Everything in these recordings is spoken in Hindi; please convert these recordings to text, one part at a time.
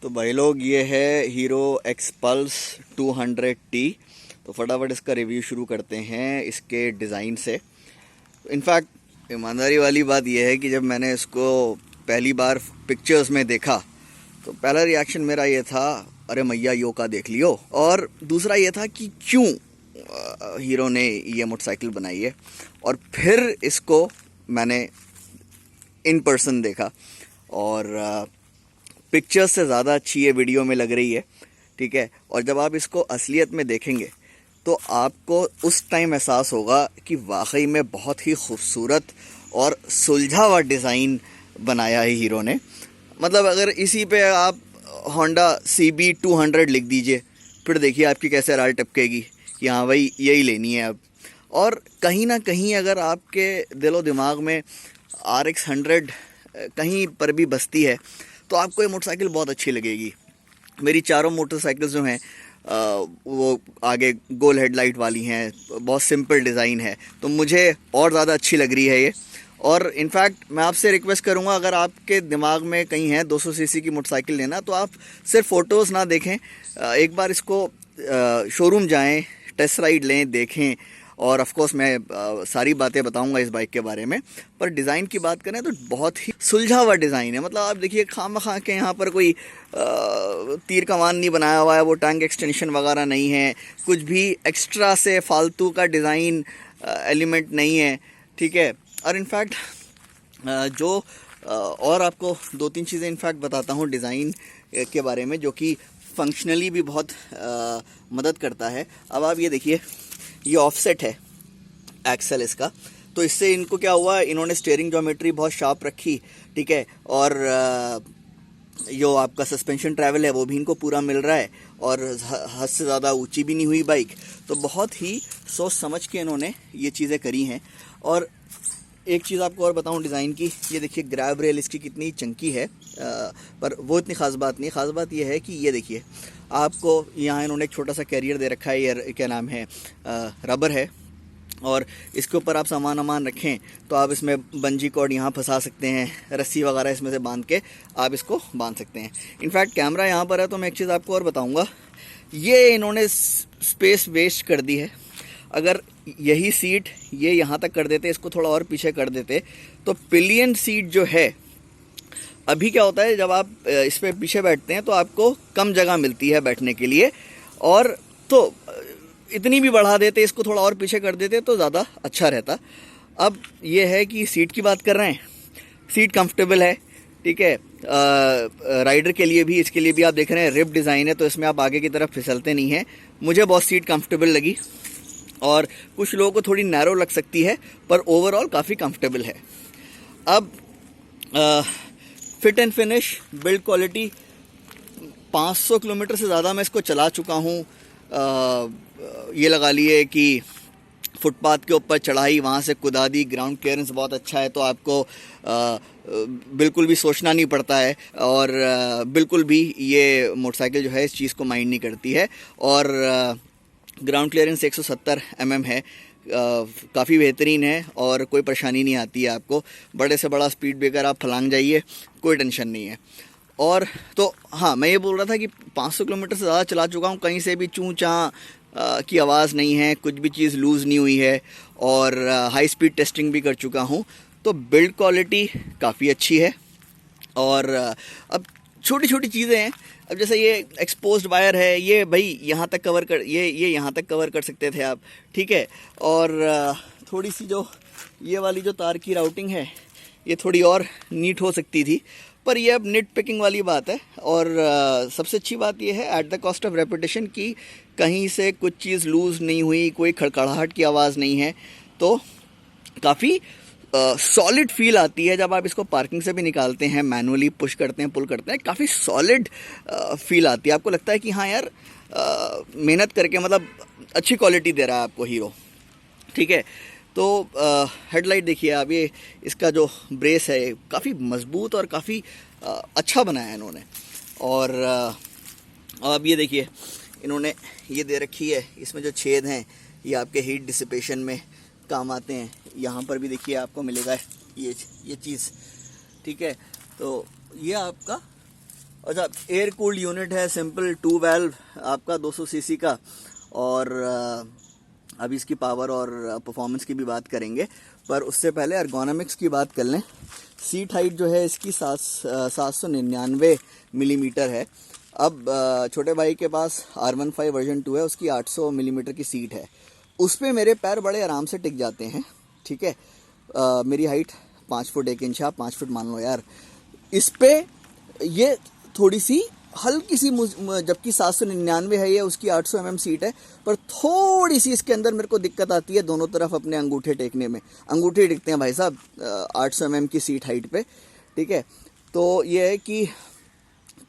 तो भाई लोग, ये है हीरो एक्सपल्स 200T। तो फटाफट इसका रिव्यू शुरू करते हैं इसके डिज़ाइन से। इनफैक्ट ईमानदारी वाली बात यह है कि जब मैंने इसको पहली बार पिक्चर्स में देखा तो पहला रिएक्शन मेरा ये था, अरे मैया यो का देख लियो। और दूसरा ये था कि क्यों हीरो ने ये मोटरसाइकिल बनाई है। और फिर इसको मैंने इन पर्सन देखा और पिक्चर्स से ज़्यादा अच्छी ये वीडियो में लग रही है, ठीक है। और जब आप इसको असलियत में देखेंगे तो आपको उस टाइम एहसास होगा कि वाकई में बहुत ही खूबसूरत और सुलझा हुआ डिज़ाइन बनाया है हीरो ने। मतलब अगर इसी पे आप होंडा CB 200 लिख दीजिए, फिर देखिए आपकी कैसे राल टपकेगी कि हाँ भाई यही लेनी है अब। और कहीं ना कहीं अगर आपके दिलो दिमाग में RX 100 कहीं पर भी बसती है तो आपको ये मोटरसाइकिल बहुत अच्छी लगेगी। मेरी चारों मोटरसाइकिल्स जो हैं वो आगे गोल हेडलाइट वाली हैं, बहुत सिंपल डिज़ाइन है, तो मुझे और ज़्यादा अच्छी लग रही है ये। और इनफैक्ट मैं आपसे रिक्वेस्ट करूंगा, अगर आपके दिमाग में कहीं है 200 सीसी की मोटरसाइकिल लेना, तो आप सिर्फ फ़ोटोज़ ना देखें, एक बार इसको शोरूम जाएं, टेस्ट राइड लें, देखें। और ऑफ कोर्स मैं सारी बातें बताऊंगा इस बाइक के बारे में। पर डिज़ाइन की बात करें तो बहुत ही सुलझा हुआ डिज़ाइन है। मतलब आप देखिए, खामखा के यहाँ पर कोई तीर कमान नहीं बनाया हुआ है, वो टैंक एक्सटेंशन वगैरह नहीं है, कुछ भी एक्स्ट्रा से फालतू का डिज़ाइन एलिमेंट नहीं है, ठीक है। और इनफैक्ट और आपको 2-3 चीज़ें इनफैक्ट बताता हूँ डिज़ाइन के बारे में, जो कि फंक्शनली भी बहुत मदद करता है। अब आप ये देखिए, ये ऑफसेट है एक्सेल इसका, तो इससे इनको क्या हुआ, इन्होंने स्टीयरिंग ज्योमेट्री बहुत शार्प रखी, ठीक है। और जो आपका सस्पेंशन ट्रैवल है वो भी इनको पूरा मिल रहा है, और हद से ज़्यादा ऊंची भी नहीं हुई बाइक। तो बहुत ही सोच समझ के इन्होंने ये चीज़ें करी हैं। और एक चीज़ आपको और बताऊं डिज़ाइन की, ये देखिए ग्रैब रेल इसकी कितनी चंकी है, पर वो इतनी ख़ास बात नहीं। ख़ास बात ये है कि ये देखिए, आपको यहाँ इन्होंने एक छोटा सा कैरियर दे रखा है, ये क्या नाम है, रबर है। और इसके ऊपर आप सामान रखें तो आप इसमें बंजी कॉर्ड यहाँ फंसा सकते हैं, रस्सी वगैरह इसमें से बांध के आप इसको बांध सकते हैं। इनफैक्ट कैमरा यहाँ पर है, तो मैं एक चीज़ आपको और बताऊँगा, ये इन्होंने स्पेस वेस्ट कर दी है। अगर यही सीट ये यहाँ तक कर देते, इसको थोड़ा और पीछे कर देते, तो पिलियन सीट जो है, अभी क्या होता है जब आप इस पर पीछे बैठते हैं तो आपको कम जगह मिलती है बैठने के लिए, और तो इतनी भी बढ़ा देते, इसको थोड़ा और पीछे कर देते तो ज़्यादा अच्छा रहता। अब ये है कि सीट की बात कर रहे हैं, सीट कंफर्टेबल है, ठीक है। राइडर के लिए भी, इसके लिए भी आप देख रहे हैं रिप डिज़ाइन है, तो इसमें आप आगे की तरफ फिसलते नहीं हैं। मुझे बहुत सीट कंफर्टेबल लगी, और कुछ लोगों को थोड़ी नैरो लग सकती है, पर ओवरऑल काफ़ी कंफर्टेबल है। अब fit and finish, build quality, 500 kilometre से ज़्यादा मैं इसको चला चुका हूँ। ये लगा लिए कि फुटपाथ के ऊपर चढ़ाई, वहाँ से कुदादी, ग्राउंड क्लियरेंस बहुत अच्छा है, तो आपको बिल्कुल भी सोचना नहीं पड़ता है, और बिल्कुल भी ये मोटरसाइकिल जो है इस चीज़ को माइंड नहीं करती है। और ग्राउंड क्लियरेंस 170 mm है, काफ़ी बेहतरीन है, और कोई परेशानी नहीं आती है आपको। बड़े से बड़ा स्पीड ब्रेकर आप फलांग जाइए, कोई टेंशन नहीं है। और तो हाँ, मैं ये बोल रहा था कि 500 किलोमीटर से ज़्यादा चला चुका हूँ, कहीं से भी चूँ चाँ की आवाज़ नहीं है, कुछ भी चीज़ लूज़ नहीं हुई है, और हाई स्पीड टेस्टिंग भी कर चुका हूँ, तो बिल्ड क्वालिटी काफ़ी अच्छी है। और अब छोटी छोटी चीज़ें हैं, अब जैसे ये एक्सपोज्ड वायर है, ये भाई यहाँ तक कवर कर, ये यहाँ तक कवर कर सकते थे आप, ठीक है। और थोड़ी सी जो ये वाली जो तार की राउटिंग है, ये थोड़ी और नीट हो सकती थी, पर ये अब निट पिकिंग वाली बात है। और सबसे अच्छी बात ये है, at the cost of reputation, की कहीं से कुछ चीज़ लूज़ नहीं हुई, कोई खड़खड़ाहट की आवाज़ नहीं है, तो काफ़ी सॉलिड फील आती है। जब आप इसको पार्किंग से भी निकालते हैं, मैनुअली पुश करते हैं, पुल करते हैं, काफ़ी सॉलिड फील आती है। आपको लगता है कि हाँ यार, मेहनत करके, मतलब अच्छी क्वालिटी दे रहा है आपको हीरो, ठीक है। तो हेडलाइट देखिए आप, ये इसका जो ब्रेस है काफ़ी मज़बूत और काफ़ी अच्छा बनाया है इन्होंने। और अब ये देखिए, इन्होंने ये दे रखी है, इसमें जो छेद हैं ये आपके हीट डिसिपेशन में काम आते हैं। यहाँ पर भी देखिए आपको मिलेगा ये चीज़, ठीक है। तो ये आपका अच्छा, एयर कूल्ड यूनिट है, सिंपल 2 वाल्व आपका 200 सीसी का। और अभी इसकी पावर और परफॉर्मेंस की भी बात करेंगे, पर उससे पहले एर्गोनॉमिक्स की बात कर लें। सीट हाइट जो है इसकी 799 मिलीमीटर है। अब छोटे भाई के पास R15 वर्जन 2 है, उसकी 800 मिलीमीटर की सीट है। उस पर मेरे पैर बड़े आराम से टिक जाते हैं, ठीक है। मेरी हाइट 5 फुट 1 इंच है, आप 5 फुट मान लो यार। इस पे ये थोड़ी सी हल्की सी, जबकि 799 है ये, उसकी 800 सीट है, पर थोड़ी सी इसके अंदर मेरे को दिक्कत आती है दोनों तरफ अपने अंगूठे टेकने में। अंगूठे टिकते हैं भाई साहब 800 की सीट हाइट पे, ठीक है। तो ये है कि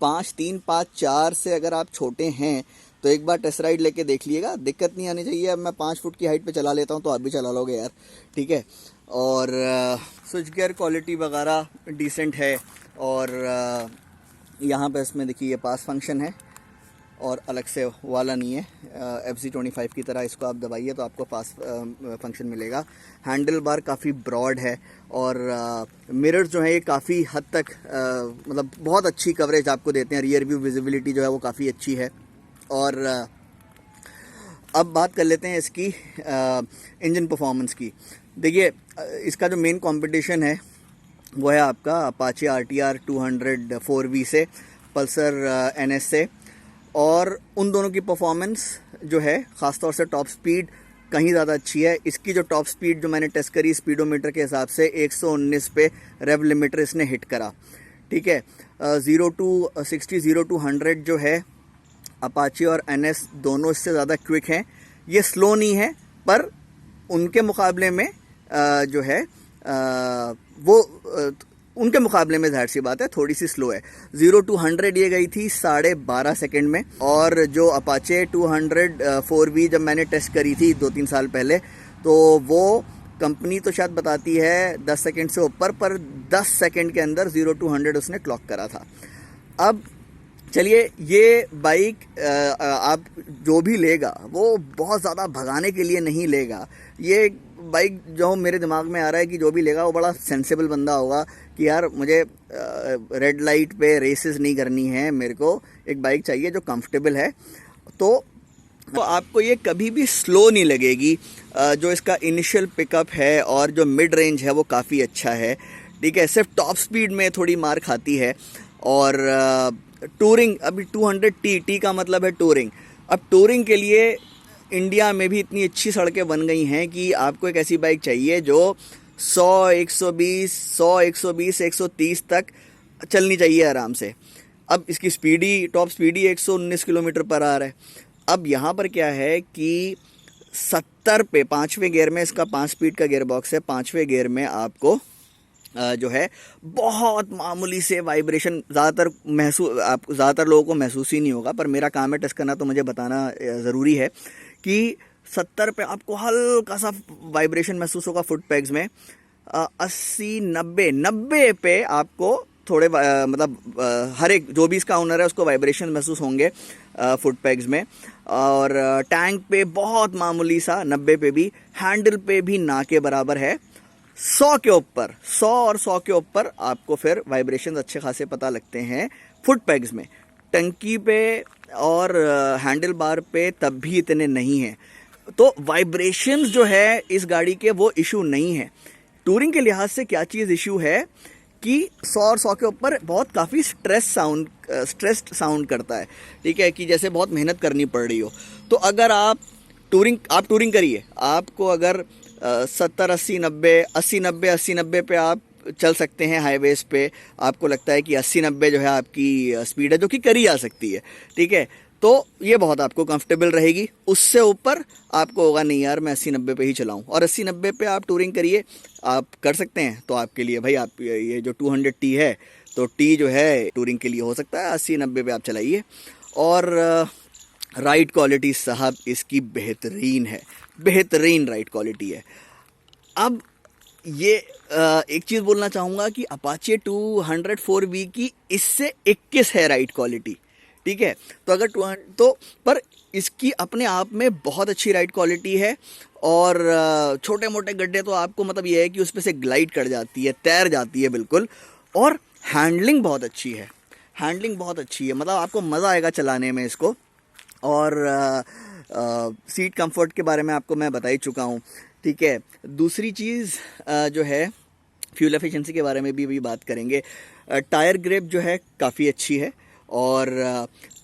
5, 3, 5, 4 से अगर आप छोटे हैं तो एक बार टेस्ट राइड लेके देख लिएगा, दिक्कत नहीं आनी चाहिए। अब मैं 5 फुट की हाइट पे चला लेता हूँ तो आप भी चला लोगे यार, ठीक है। और स्विच गियर क्वालिटी वगैरह डिसेंट है। और यहाँ पे इसमें देखिए पास फंक्शन है और अलग से वाला नहीं है। FC25 की तरह इसको आप दबाइए तो आपको पास फंक्शन मिलेगा। हैंडल बार काफ़ी ब्रॉड है और मिरर्स जो है ये काफ़ी हद तक मतलब बहुत अच्छी कवरेज आपको देते हैं। रियर व्यू विजिबिलिटी जो है वो काफ़ी अच्छी है। और अब बात कर लेते हैं इसकी इंजन परफॉर्मेंस की। देखिए इसका जो मेन कंपटीशन है वो है आपका अपाचे RTR 200 4V से, पल्सर NS से। और उन दोनों की परफॉर्मेंस जो है ख़ासतौर से टॉप स्पीड कहीं ज़्यादा अच्छी है। इसकी जो टॉप स्पीड जो मैंने टेस्ट करी स्पीडोमीटर के हिसाब से 119 पे रेव लिमिटर इसने हिट करा, ठीक है। 0 to 60 0 to 100 जो है अपाचे और NS दोनों इससे ज़्यादा क्विक हैं। ये स्लो नहीं है, पर उनके मुकाबले में जो है उनके मुकाबले में जाहिर सी बात है थोड़ी सी स्लो है। 0 to 100 ये गई थी 12.5 सेकेंड में। और जो अपाचे 200 4V जब मैंने टेस्ट करी थी 2-3 साल पहले, तो वो कंपनी तो शायद बताती है 10 सेकेंड से ऊपर, पर 10 सेकेंड के अंदर 0 to 100 उसने क्लॉक करा था। अब चलिए, ये बाइक आप जो भी लेगा वो बहुत ज़्यादा भगाने के लिए नहीं लेगा। ये बाइक जो मेरे दिमाग में आ रहा है कि जो भी लेगा वो बड़ा सेंसिबल बंदा होगा कि यार मुझे रेड लाइट पे रेसेस नहीं करनी है, मेरे को एक बाइक चाहिए जो कंफर्टेबल है। तो आपको ये कभी भी स्लो नहीं लगेगी। जो इसका इनिशियल पिकअप है और जो मिड रेंज है वो काफ़ी अच्छा है, ठीक है। सिर्फ टॉप स्पीड में थोड़ी मार खाती है। और टूरिंग, अभी 200T का मतलब है टूरिंग। अब टूरिंग के लिए इंडिया में भी इतनी अच्छी सड़कें बन गई हैं कि आपको एक ऐसी बाइक चाहिए जो 100, 120, 130 तक चलनी चाहिए आराम से। अब इसकी स्पीडी, टॉप स्पीडी 119 किलोमीटर पर आ रहा है। अब यहाँ पर क्या है कि 70 पे 5वें गियर में, इसका 5 स्पीड का गियर बॉक्स है, 5वें गियर में आपको जो है बहुत मामूली से वाइब्रेशन ज़्यादातर लोगों को महसूस ही नहीं होगा, पर मेरा काम है टेस्ट करना तो मुझे बताना ज़रूरी है कि 70 पे आपको हल्का सा वाइब्रेशन महसूस होगा फुट पैग्स में। 80, 90 पे आपको थोड़े मतलब हर एक जो भी इसका ओनर है उसको वाइब्रेशन महसूस होंगे फुट पैग्स में। और टैंक पे बहुत मामूली सा 90 पे भी, हैंडल पे भी ना के बराबर है। 100 के ऊपर, 100 और 100 के ऊपर आपको फिर वाइब्रेशन अच्छे खासे पता लगते हैं फुट पैग्स में। टंकी पे और हैंडल बार पे तब भी इतने नहीं हैं। तो वाइब्रेशंस जो है इस गाड़ी के वो इशू नहीं है। टूरिंग के लिहाज से क्या चीज़ इशू है कि 100 और 100 के ऊपर बहुत काफ़ी स्ट्रेस्ड साउंड करता है, ठीक है, कि जैसे बहुत मेहनत करनी पड़ रही हो। तो अगर आप टूरिंग करिए, आपको अगर 70, 80, 90 पे आप चल सकते हैं हाईवेज पे, आपको लगता है कि 80-90 जो है आपकी स्पीड है जो कि करी जा सकती है, ठीक है, तो ये बहुत आपको कंफर्टेबल रहेगी। उससे ऊपर आपको होगा नहीं यार मैं 80-90 पे ही चलाऊं। और 80-90 पे आप टूरिंग करिए, आप कर सकते हैं, तो आपके लिए भाई आप ये जो 200T है, तो T जो है टूरिंग के लिए हो सकता है, 80-90 पे आप चलाइए। और राइड क्वालिटी साहब इसकी बेहतरीन है, बेहतरीन राइड क्वालिटी है। अब ये एक चीज़ बोलना चाहूँगा कि अपाचे 200 4V की इससे 21 है राइड क्वालिटी, ठीक है। तो अगर पर इसकी अपने आप में बहुत अच्छी राइड क्वालिटी है। और छोटे मोटे गड्ढे तो आपको मतलब ये है कि उस पर से ग्लाइड कर जाती है, तैर जाती है बिल्कुल। और हैंडलिंग बहुत अच्छी है। हैंडलिंग बहुत अच्छी है, मतलब आपको मज़ा आएगा चलाने में इसको। और सीट कंफर्ट के बारे में आपको मैं बता ही चुका हूँ, ठीक है। दूसरी चीज़ जो है फ्यूल एफिशिएंसी के बारे में भी बात करेंगे। टायर ग्रिप जो है काफ़ी अच्छी है, और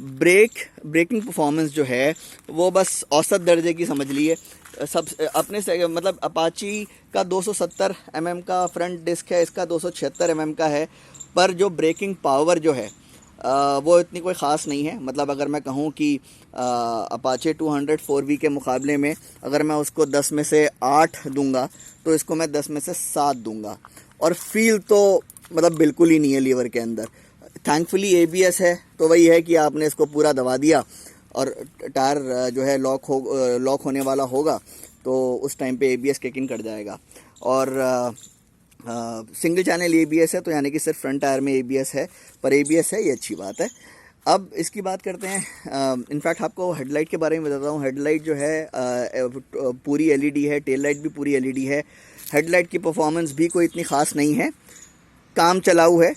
ब्रेकिंग परफॉर्मेंस जो है वो बस औसत दर्जे की समझ लीजिए। सब अपने से मतलब अपाची का 270 mm का फ्रंट डिस्क है, इसका 276 mm का है, पर जो ब्रेकिंग पावर जो है वो इतनी कोई ख़ास नहीं है। मतलब अगर मैं कहूँ कि अपाचे 200 4V के मुकाबले में अगर मैं उसको 10 में से 8 दूंगा तो इसको मैं 10 में से 7 दूंगा। और फील तो मतलब बिल्कुल ही नहीं है लीवर के अंदर। थैंकफुली ABS है, तो वही है कि आपने इसको पूरा दबा दिया और टायर जो है लॉक होने वाला होगा तो उस टाइम पे ABS किक इन कर जाएगा। और सिंगल चैनल ABS है, तो यानी कि सिर्फ फ्रंट टायर में ABS है, पर ABS है, ये अच्छी बात है। अब इसकी बात करते हैं। इनफैक्ट आपको हेडलाइट के बारे में बताता हूँ। हेडलाइट जो है पूरी LED है, टेल लाइट भी पूरी LED है। हेडलाइट की परफॉर्मेंस भी कोई इतनी ख़ास नहीं है, काम चलाऊ है,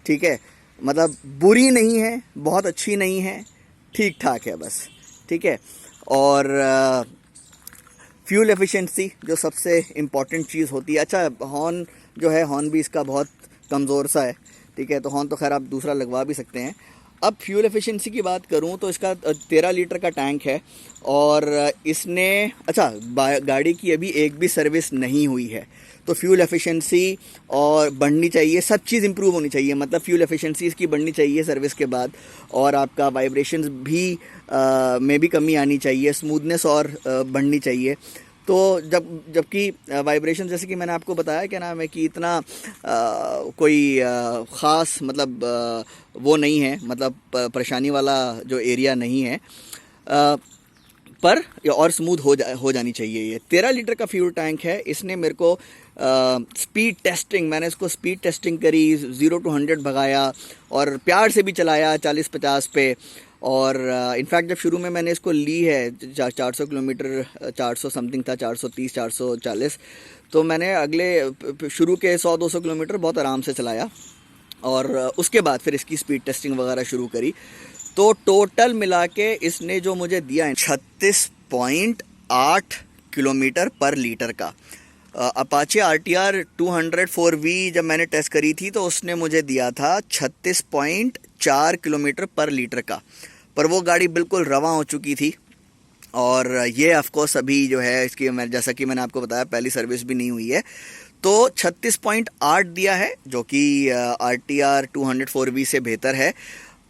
ठीक है। मतलब बुरी नहीं है, बहुत अच्छी नहीं है, ठीक ठाक है बस, ठीक है। और फ्यूल एफिशिएंसी जो सबसे इम्पॉर्टेंट चीज़ होती है। अच्छा, हॉर्न जो है, हॉर्न भी इसका बहुत कमज़ोर सा है, ठीक है, तो हॉर्न तो खैर आप दूसरा लगवा भी सकते हैं। अब फ्यूल एफिशिएंसी की बात करूं तो इसका 13 लीटर का टैंक है, और इसने अच्छा गाड़ी की अभी एक भी सर्विस नहीं हुई है, तो फ्यूल एफिशिएंसी और बढ़नी चाहिए, सब चीज़ इंप्रूव होनी चाहिए। मतलब फ्यूल एफिशिएंसी इसकी बढ़नी चाहिए सर्विस के बाद, और आपका वाइब्रेशंस भी में भी कमी आनी चाहिए, स्मूथनेस और बढ़नी चाहिए। तो जबकि वाइब्रेशन जैसे कि मैंने आपको बताया क्या नाम है कि इतना कोई ख़ास मतलब वो नहीं है, मतलब परेशानी वाला जो एरिया नहीं है, पर और स्मूथ हो जानी चाहिए। ये 13 लीटर का फ्यूल टैंक है। इसने मेरे को स्पीड टेस्टिंग, मैंने इसको स्पीड टेस्टिंग करी, 0 to 100 भगाया और प्यार से भी चलाया 40-50 पे। और इनफैक्ट जब शुरू में मैंने इसको ली है 400 किलोमीटर, 400 समथिंग था, 430 440, तो मैंने अगले शुरू के 100-200 किलोमीटर बहुत आराम से चलाया, और उसके बाद फिर इसकी स्पीड टेस्टिंग वगैरह शुरू करी। तो टोटल मिला के इसने जो मुझे दिया है 36.8 किलोमीटर पर लीटर का। अपाचे RTR 200 4V जब मैंने टेस्ट करी थी तो उसने मुझे दिया था 36.4 किलोमीटर पर लीटर का, पर वो गाड़ी बिल्कुल रवां हो चुकी थी। और ये ऑफकोर्स अभी जो है इसकी, मैं जैसा कि मैंने आपको बताया, पहली सर्विस भी नहीं हुई है, तो 36.8 दिया है, जो कि RTR 200 4V से बेहतर है।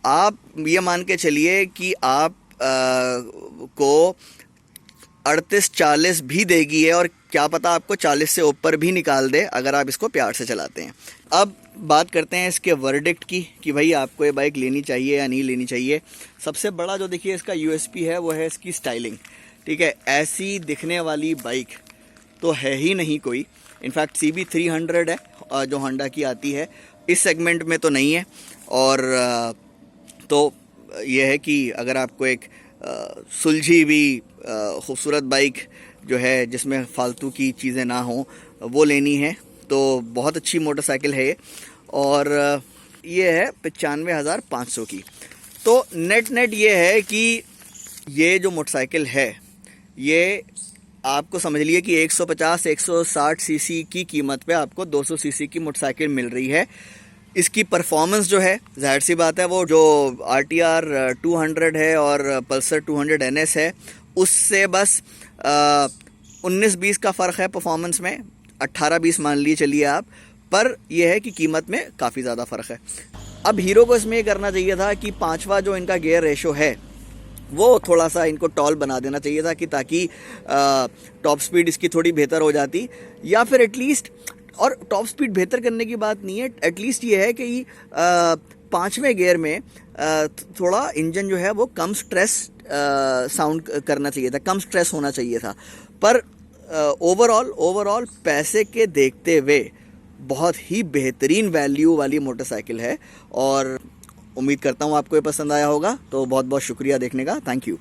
आप ये मान के चलिए कि आप को 38-40 भी देगी है, और क्या पता आपको 40 से ऊपर भी निकाल दे अगर आप इसको प्यार से चलाते हैं। अब बात करते हैं इसके वर्डिक्ट की कि भाई आपको ये बाइक लेनी चाहिए या नहीं लेनी चाहिए। सबसे बड़ा जो देखिए इसका USP है वो है इसकी स्टाइलिंग, ठीक है। ऐसी दिखने वाली बाइक तो है ही नहीं कोई। इनफैक्ट CB300 है जो होंडा की आती है, इस सेगमेंट में तो नहीं है। और तो ये है कि अगर आपको एक सुलझी हुई खूबसूरत बाइक जो है जिसमें फालतू की चीज़ें ना हों वो लेनी है तो बहुत अच्छी मोटरसाइकिल है ये। और ये है 95,500 की। तो नेट ये है कि ये जो मोटरसाइकिल है ये आपको समझ लिए कि 150-160 सीसी की कीमत पे आपको 200 सीसी की मोटरसाइकिल मिल रही है। इसकी परफॉर्मेंस जो है जाहिर सी बात है वो जो RTR 200 है और पल्सर 200 NS है उससे बस 19-20 का फ़र्क है परफॉर्मेंस में, 18-20 मान लिए चलिए आप, पर यह है कि कीमत में काफ़ी ज़्यादा फ़र्क है। अब हीरो को इसमें ये करना चाहिए था कि 5वां जो इनका गियर रेशो है वो थोड़ा सा इनको टॉल बना देना चाहिए था कि ताकि टॉप स्पीड इसकी थोड़ी बेहतर हो जाती, या फिर एटलीस्ट, और टॉप स्पीड बेहतर करने की बात नहीं है, एटलीस्ट ये है कि 5वें गियर में थोड़ा इंजन जो है वो कम स्ट्रेस साउंड करना चाहिए था, कम स्ट्रेस होना चाहिए था। पर ओवरऑल पैसे के देखते हुए बहुत ही बेहतरीन वैल्यू वाली मोटरसाइकिल है, और उम्मीद करता हूँ आपको ये पसंद आया होगा। तो बहुत बहुत शुक्रिया देखने का, थैंक यू।